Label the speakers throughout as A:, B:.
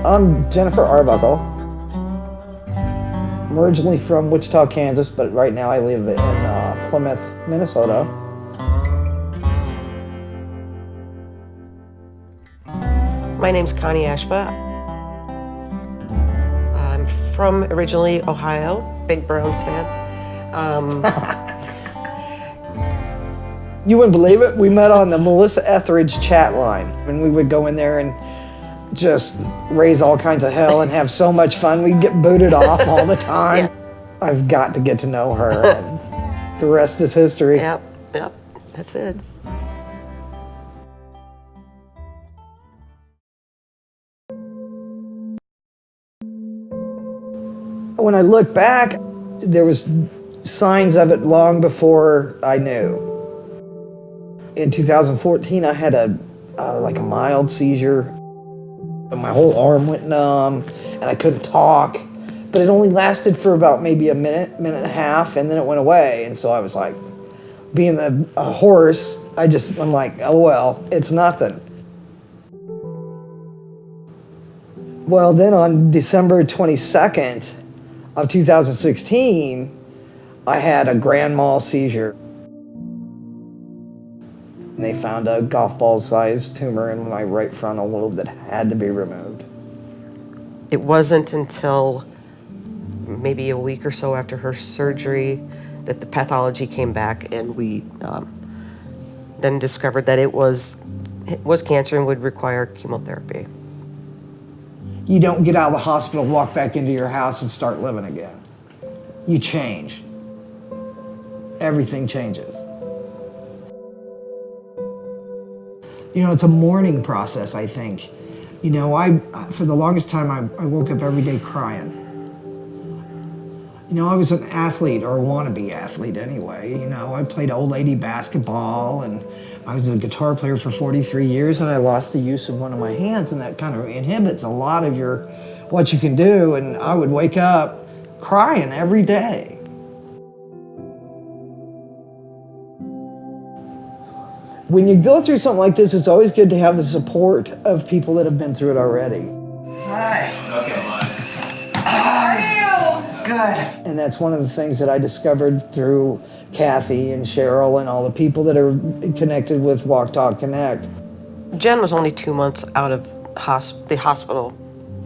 A: I'm Jennifer Arbuckle. I'm originally from Wichita, Kansas, but right now I live in Plymouth, Minnesota.
B: My name's Connie Ashba. I'm from originally Ohio, big Browns fan.
A: You wouldn't believe it, we met on the Melissa Etheridge chat line, and we would go in there and just raise all kinds of hell and have so much fun. We'd get booted off all the time.
B: Yeah.
A: I've got to get to know her, and the rest is history.
B: Yep, that's it.
A: When I look back, there was signs of it long before I knew. In 2014, I had a mild seizure. My whole arm went numb, and I couldn't talk. But it only lasted for about maybe a minute, minute and a half, and then it went away. And so I was like, being a horse, I'm like, oh well, it's nothing. Well, then on December 22nd of 2016, I had a grand mal seizure. And they found a golf ball-sized tumor in my right frontal lobe that had to be removed.
B: It wasn't until maybe a week or so after her surgery that the pathology came back, and we then discovered that it was cancer and would require chemotherapy.
A: You don't get out of the hospital, walk back into your house, and start living again. You change. Everything changes. You know, it's a mourning process, I think. You know, for the longest time, I woke up every day crying. You know, I was an athlete, or a wannabe athlete anyway. You know, I played old lady basketball, and I was a guitar player for 43 years, and I lost the use of one of my hands, and that kind of inhibits a lot of what you can do, and I would wake up crying every day. When you go through something like this, it's always good to have the support of people that have been through it already.
C: Hi.
D: Okay.
C: How are you? Good.
A: And that's one of the things that I discovered through Kathy and Cheryl and all the people that are connected with WalkTalkConnect.
B: Jen was only 2 months out of the hospital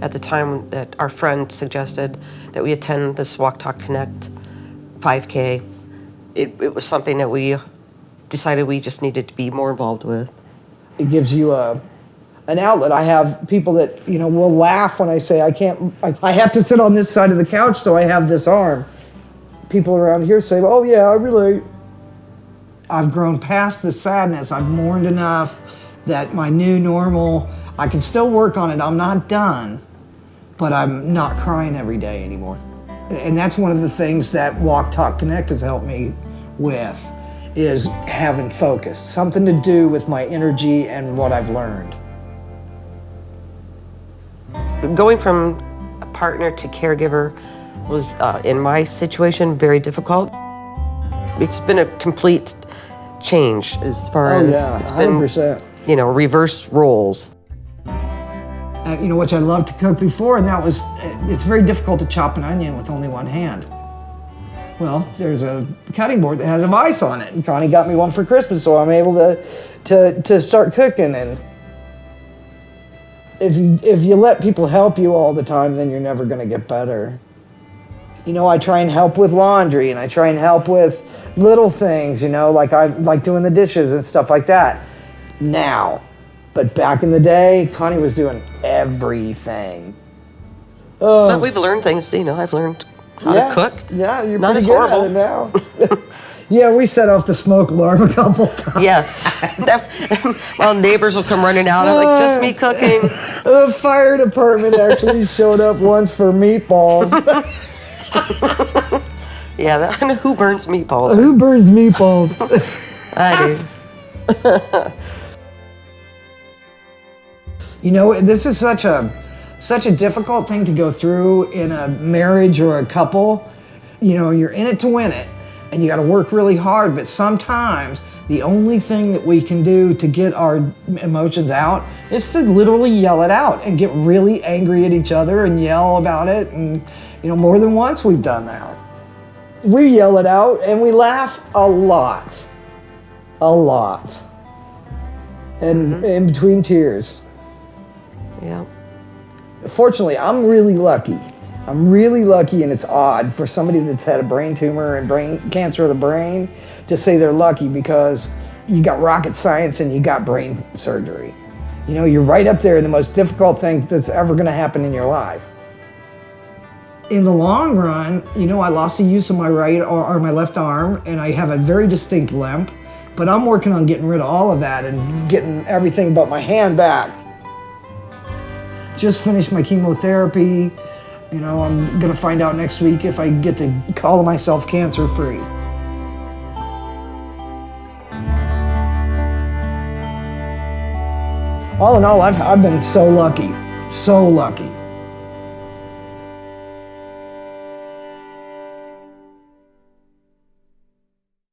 B: at the time that our friend suggested that we attend this WalkTalkConnect 5K. It was something that we decided we just needed to be more involved with.
A: It gives you an outlet. I have people that, you know, will laugh when I say I have to sit on this side of the couch, so I have this arm. People around here say, oh yeah, I relate. I've grown past the sadness. I've mourned enough that my new normal, I can still work on it. I'm not done, but I'm not crying every day anymore. And that's one of the things that WalkTalkConnect has helped me with, is having focus, something to do with my energy and what I've learned.
B: Going from a partner to caregiver was, in my situation, very difficult. It's been a complete change as far as it's
A: 100%.
B: been, you know, reverse roles.
A: You know, which I loved to cook before, and it's very difficult to chop an onion with only one hand. Well, there's a cutting board that has a vise on it, and Connie got me one for Christmas, so I'm able to start cooking. And if you let people help you all the time, then you're never going to get better. You know, I try and help with laundry, and I try and help with little things, you know, like I like doing the dishes and stuff like that now. But back in the day, Connie was doing everything.
B: But we've learned things, you know, I've learned how to cook.
A: Yeah, you're
B: not
A: pretty
B: as
A: good
B: horrible
A: at it now. Yeah, we set off the smoke alarm a couple times.
B: Yes. Well, neighbors will come running out. I'm like, just me cooking.
A: The fire department actually showed up once for meatballs.
B: Yeah, who burns meatballs?
A: Who burns meatballs?
B: I do.
A: You know, this is such a difficult thing to go through in a marriage or a couple. You know, you're in it to win it, and you got to work really hard, but sometimes the only thing that we can do to get our emotions out is to literally yell it out and get really angry at each other and yell about it. And, more than once we've done that. We yell it out and we laugh a lot. A lot. And in between tears.
B: Yeah.
A: Fortunately, I'm really lucky. I'm really lucky, and it's odd for somebody that's had a brain tumor and brain cancer of the brain to say they're lucky, because you got rocket science and you got brain surgery. You're right up there in the most difficult thing that's ever going to happen in your life. In the long run, I lost the use of my right or my left arm, and I have a very distinct limp, but I'm working on getting rid of all of that and getting everything but my hand back. Just finished my chemotherapy. I'm gonna find out next week if I get to call myself cancer-free. All in all, I've been so lucky, so lucky.